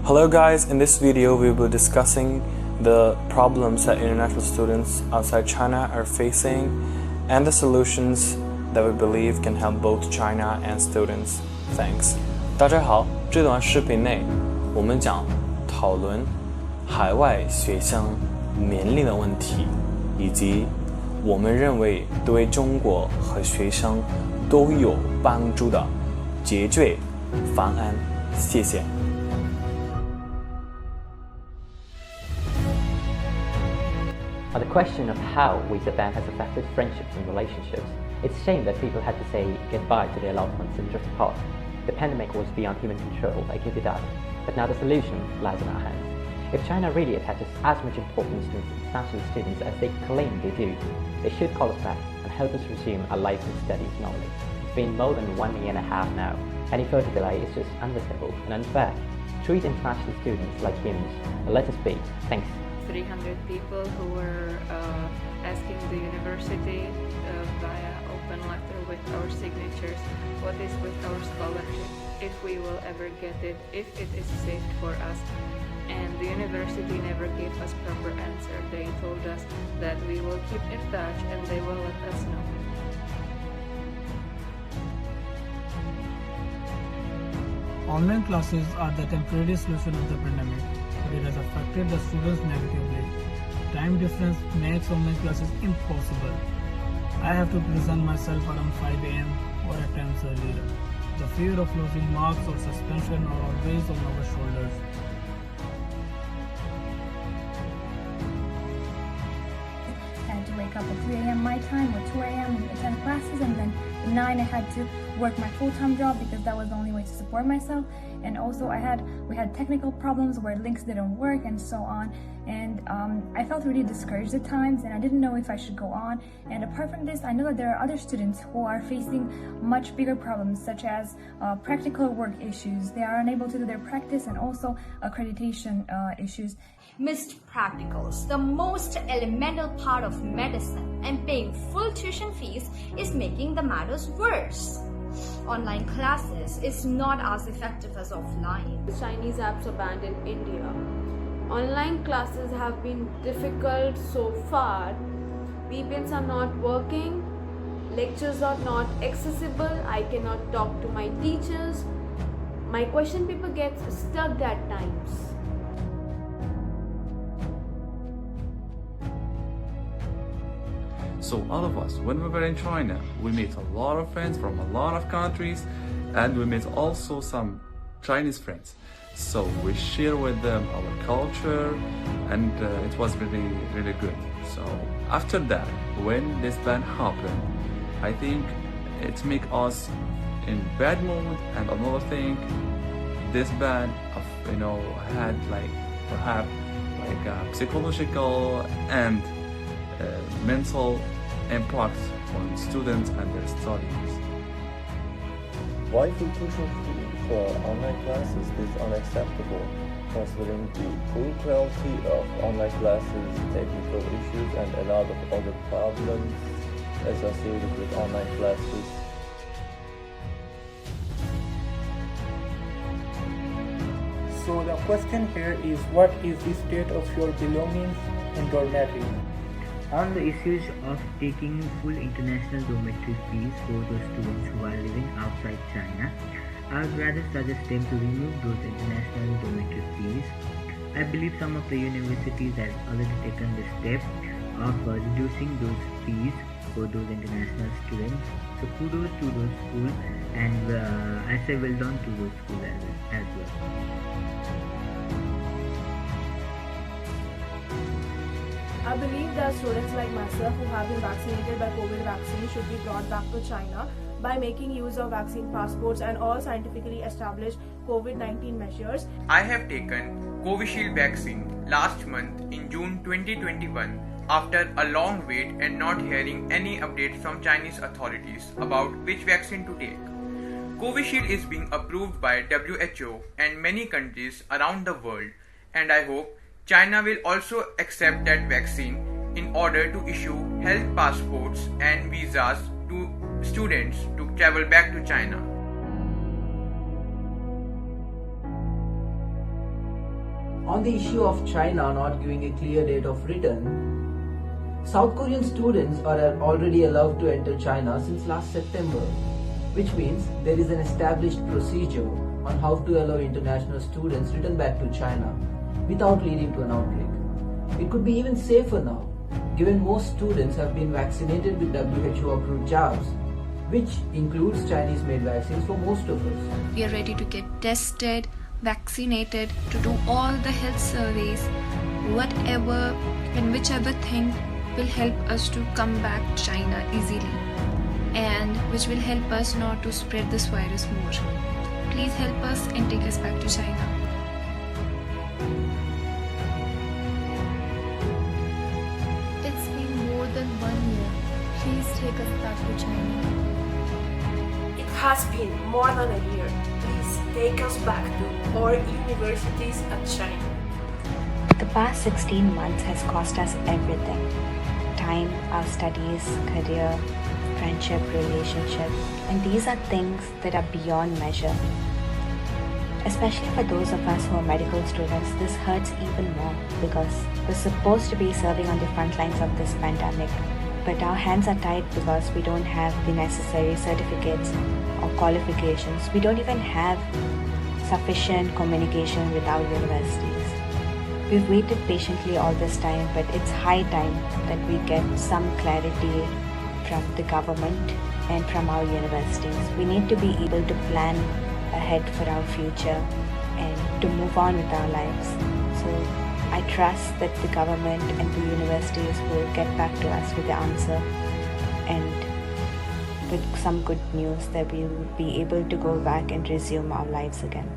Hello guys, in this video we will be discussing the problems that international students outside China are facing and the solutions that we believe can help both China and students. Thanks. 大家好，这段视频内我们将讨论海外学生面临的问题，以及我们认为对中国和学生都有帮助的解决方案。谢谢。On the question of how the ban has affected friendships and relationships, it's a shame that people had to say goodbye to their loved ones and drift apart. The pandemic was beyond human control, I give you that. But now the solution lies in our hands. If China really attaches as much importance to international students as they claim they do, they should call us back and help us resume our life and studies normally. It's been more than 1 year and a half now. Any further delay is just unreasonable and unfair. Treat international students like humans. Let us be. Thanks. 300 people who were asking the university via open letter with our signatures what is with our scholarship, if we will ever get it, if it is saved for us. And the university never gave us proper answer. They told us that we will keep in touch and they will let us know. Online classes are the temporary solution of the pandemic, but it has affected the students negatively. Time difference makes online classes impossible. I have to present myself around 5 a.m. or at times earlier. The fear of losing marks or suspension are always on our shoulders. I had to wake up at 3 a.m. my time or 2 a.m. and attend classes, and then at 9 I had to work my full-time job because that was the only way to support myself. And also we had technical problems where links didn't work and so on, and I felt really discouraged at times and I didn't know if I should go on. And apart from this, I know that there are other students who are facing much bigger problems, such as practical work issues. They are unable to do their practice, and also accreditation issues. Missed practicals, the most elemental part of medicine, and paying full tuition fees is making the matters worse. Online classes is not as effective as offline. The Chinese apps are banned in India. Online classes have been difficult so far. VPNs are not working. Lectures are not accessible. I cannot talk to my teachers. My question paper gets stuck at times. So all of us, when we were in China, we met a lot of friends from a lot of countries, and we met also some Chinese friends. So we share with them our culture, and it was really, really good. So after that, when this ban happened, I think it make us in bad mood. And another thing, this ban had perhaps a psychological and mental impact on students and their studies. Why full tuition fee for online classes is unacceptable, considering the poor quality of online classes, technical issues, and a lot of other problems associated with online classes. So the question here is, what is the state of your belongings in dormitory? On the issues of taking full international dormitory fees for those students who are living outside China, I would rather suggest them to remove those international dormitory fees. I believe some of the universities have already taken the step of reducing those fees for those international students. So kudos to those schools, and I say well done to those schools as well. I believe that students like myself who have been vaccinated by COVID vaccine should be brought back to China by making use of vaccine passports and all scientifically established COVID-19 measures. I have taken Covishield vaccine last month in June 2021 after a long wait and not hearing any updates from Chinese authorities about which vaccine to take. Covishield is being approved by WHO and many countries around the world, and I hope China will also accept that vaccine in order to issue health passports and visas to students to travel back to China. On the issue of China not giving a clear date of return, South Korean students are already allowed to enter China since last September, which means there is an established procedure on how to allow international students return back to China without leading to an outbreak. It could be even safer now, given most students have been vaccinated with WHO-approved jabs, which includes Chinese-made vaccines for most of us. We are ready to get tested, vaccinated, to do all the health surveys, whatever and whichever thing will help us to come back to China easily and which will help us not to spread this virus more. Please help us and take us back to China. It's been more than 1 year. Please take us back to China. It has been more than a year. Please take us back to our universities at China. The past 16 months has cost us everything. Time, our studies, career, friendship, relationship, and these are things that are beyond measure. Especially for those of us who are medical students, this hurts even more because we're supposed to be serving on the front lines of this pandemic, but our hands are tied because we don't have the necessary certificates or qualifications. We don't even have sufficient communication with our universities. We've waited patiently all this time, but it's high time that we get some clarity from the government and from our universities. We need to be able to plan ahead for our future and to move on with our lives. So I trust that the government and the universities will get back to us with the answer and with some good news that we will be able to go back and resume our lives again.